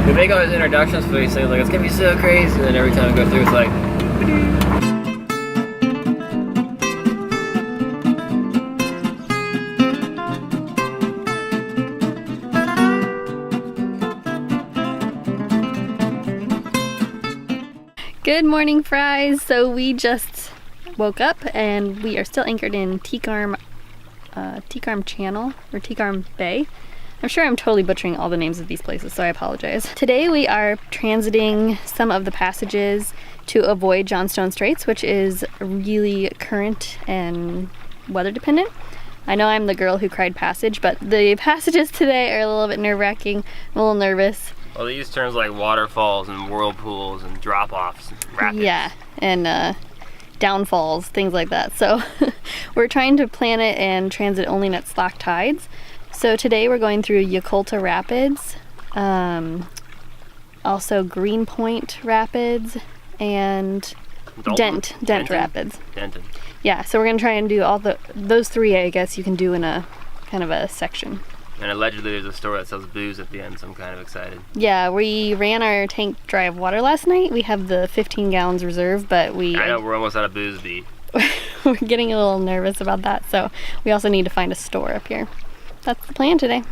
We make all these introductions for these things, like it's gonna be so crazy, and then every time we go through, it's like. Good morning, fries. So we just woke up and we are still anchored in Ticarm Channel or Ticarm Bay. I'm sure I'm totally butchering all the names of these places, so I apologize. Today we are transiting some of the passages to avoid Johnstone Straits, which is really current and weather dependent. I know I'm the girl who cried passage, but the passages today are a little bit nerve-wracking. I'm a little nervous. Well, they use terms like waterfalls and whirlpools and drop-offs and rapids. Yeah, and downfalls, things like that. So we're trying to plan it and transit only at slack tides. So today we're going through Yakulta Rapids, also Greenpoint Rapids, and Dent Rapids. Denton. Yeah, so we're gonna try and do all those three, I guess you can do in a kind of a section. And allegedly there's a store that sells booze at the end, so I'm kind of excited. Yeah, we ran our tank dry of water last night. We have the 15 gallons reserve, but I know, we're almost out of booze to we're getting a little nervous about that, so we also need to find a store up here. That's the plan today.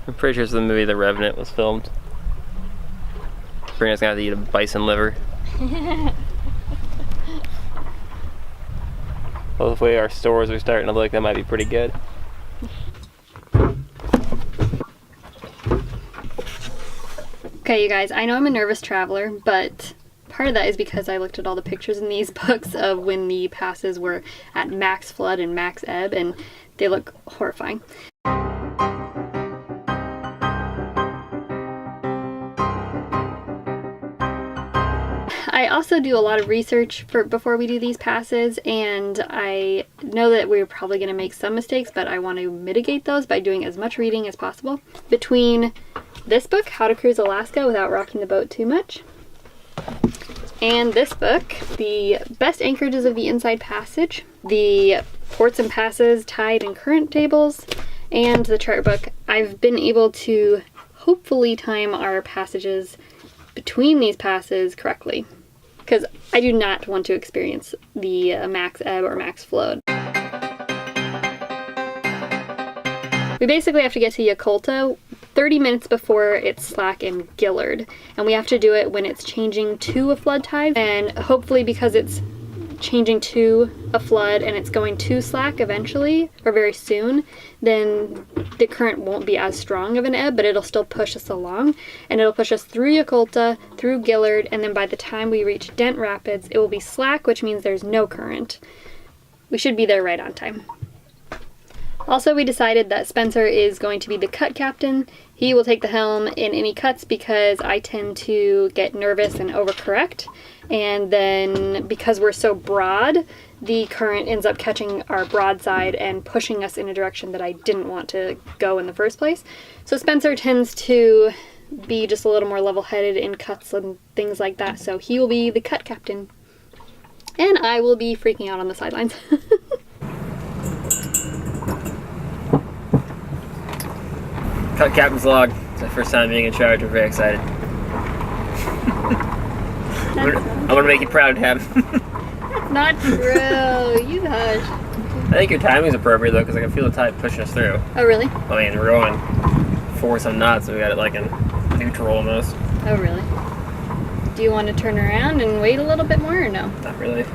I'm pretty sure it's the movie The Revenant was filmed. Sabrina's gonna have to eat a bison liver. Well, the way our stores are starting to look, that might be pretty good. Okay, you guys, I know I'm a nervous traveler, but part of that is because I looked at all the pictures in these books of when the passes were at max flood and max ebb, and they look horrifying. I also do a lot of research before we do these passes, and I know that we're probably going to make some mistakes, but I want to mitigate those by doing as much reading as possible. Between this book, How to Cruise Alaska Without Rocking the Boat Too Much, and this book, The Best Anchorages of the Inside Passage, the Ports and Passes, Tide and Current Tables, and the chart book, I've been able to hopefully time our passages between these passes correctly, because I do not want to experience the max ebb or max flood. We basically have to get to Yakulta 30 minutes before it's slack in Gillard, and we have to do it when it's changing to a flood tide, and hopefully because it's changing to a flood and it's going to slack eventually or very soon, then the current won't be as strong of an ebb, but it'll still push us along, and it'll push us through Yakulta, through Gillard, and then by the time we reach Dent Rapids, it will be slack, which means there's no current. We should be there right on time. Also, we decided that Spencer is going to be the cut captain. He will take the helm in any cuts because I tend to get nervous and overcorrect. And then because we're so broad, the current ends up catching our broadside and pushing us in a direction that I didn't want to go in the first place. So Spencer tends to be just a little more level-headed in cuts and things like that. So he will be the cut captain. And I will be freaking out on the sidelines. Cut captain's log. It's my first time being in charge. I'm very excited. I'm gonna make you proud, Tab. That's not true. You hush. I think your timing's appropriate though, because I can feel the tide pushing us through. Oh, really? I mean, we're going 4-some knots, so we got it like in neutral almost. Oh, really? Do you want to turn around and wait a little bit more, or no? Not really.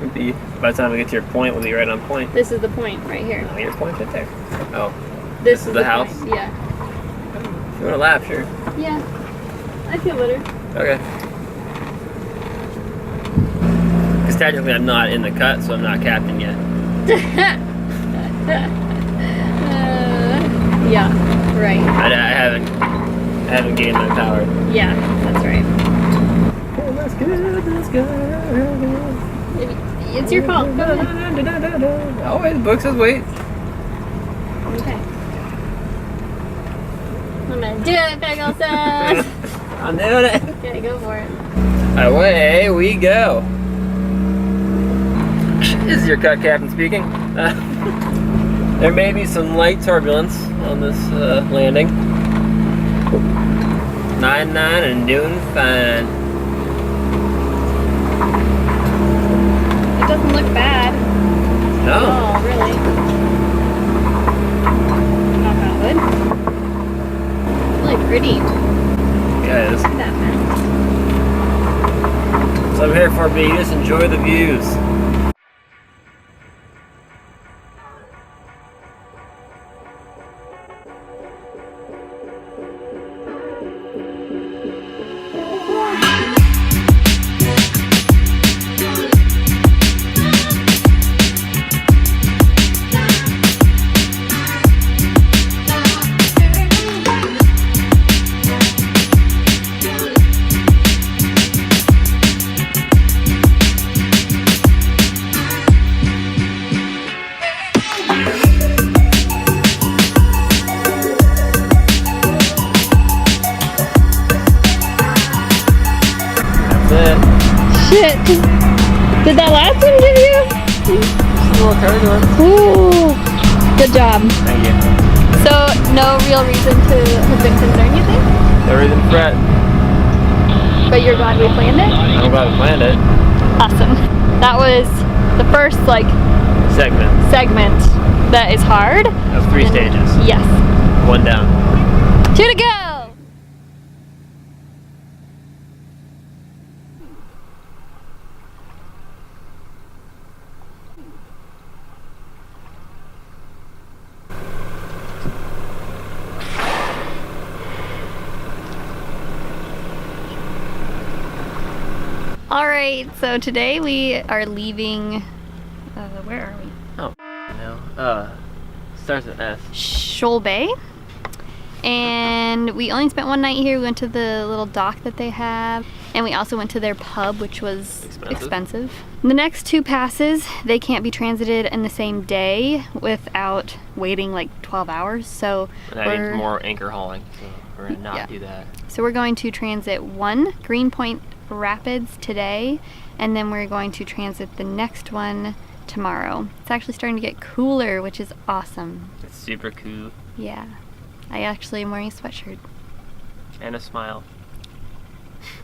Would be by the time we get to your point, we'll be right on point. This is the point right here. No, your point's right there. Oh. This is the house? Point. Yeah. If you want to laugh, sure. Yeah. I feel better. Okay. Because technically I'm not in the cut, so I'm not captain yet. Yeah, right. I haven't gained my power. Yeah, that's right. Oh, that's good, that's good. It's your fault. Go ahead. Oh, wait, the book says wait. Okay. I'm gonna do it, Pegasus! I'm doing it. Okay, go for it. Away we go. This is your cut captain speaking. There may be some light turbulence on this landing. 9-9 and doing fine. It doesn't look bad. No. Oh, really? Knock on wood. Really pretty. Yeah, it is. Look at that, man. So I'm here for, B. Just enjoy the views. Shit. Did that last one give you? Just a little turbulence. Ooh. Good job. Thank you. So, no real reason to have been concerned, you think? No reason to fret. But you're glad we planned it? I'm glad we planned it. Awesome. That was the first, like, segment that is hard. Of 3 stages. Yes. 1 down. 2 to go! Alright, so today we are leaving, where are we? Oh, no. Starts with S. Shoal Bay. And we only spent one night here. We went to the little dock that they have. And we also went to their pub, which was expensive. The next 2 passes, they can't be transited in the same day without waiting like 12 hours. So And that means more anchor hauling, so we're gonna not do that. So we're going to transit 1 Greenpoint Rapids today, and then we're going to transit the next one tomorrow. It's actually starting to get cooler, which is awesome. It's super cool. Yeah. I actually am wearing a sweatshirt. And a smile.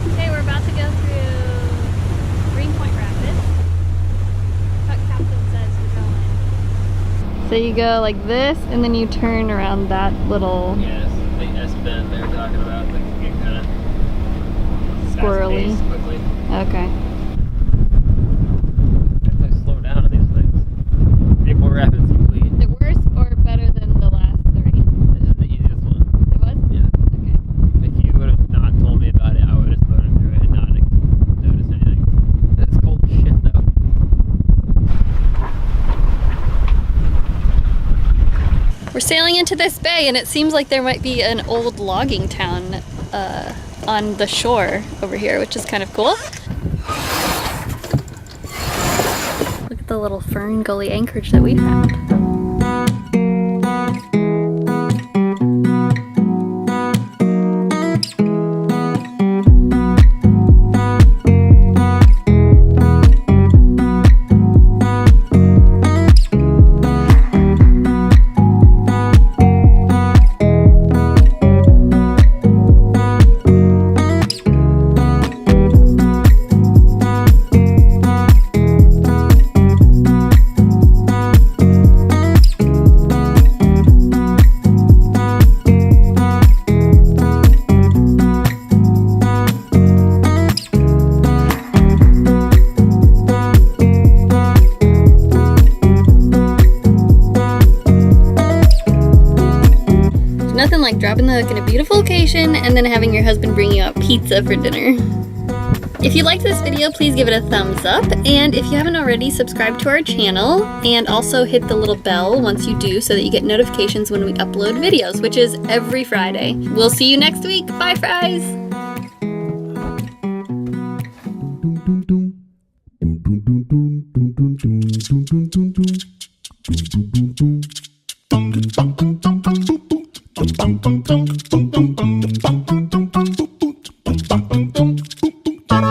Okay, we're about to go through Greenpoint Rapids. What captain says we're going. So you go like this, and then you turn around that little... Yes, the S-bend they're talking about. That can get kind of squirrely. Quickly. Okay. If I slow down on these things. Greenpoint Rapids complete. Is it worse or better than the last 3? This is the easiest one. It was? Yeah. Okay. If you would have not told me about it, I would have floated through it and not noticed anything. It's cold as shit, though. We're sailing into this bay, and it seems like there might be an old logging town on the shore over here, which is kind of cool. Look at the little fern gully anchorage that we found. Nothing like dropping the hook in a beautiful location and then having your husband bring you out pizza for dinner. If you liked this video, please give it a thumbs up, and if you haven't already, subscribe to our channel, and also hit the little bell once you do so that you get notifications when we upload videos, which is every Friday. We'll see you next week. Bye, fries!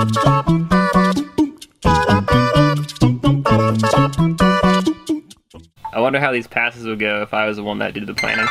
I wonder how these passes would go if I was the one that did the planning.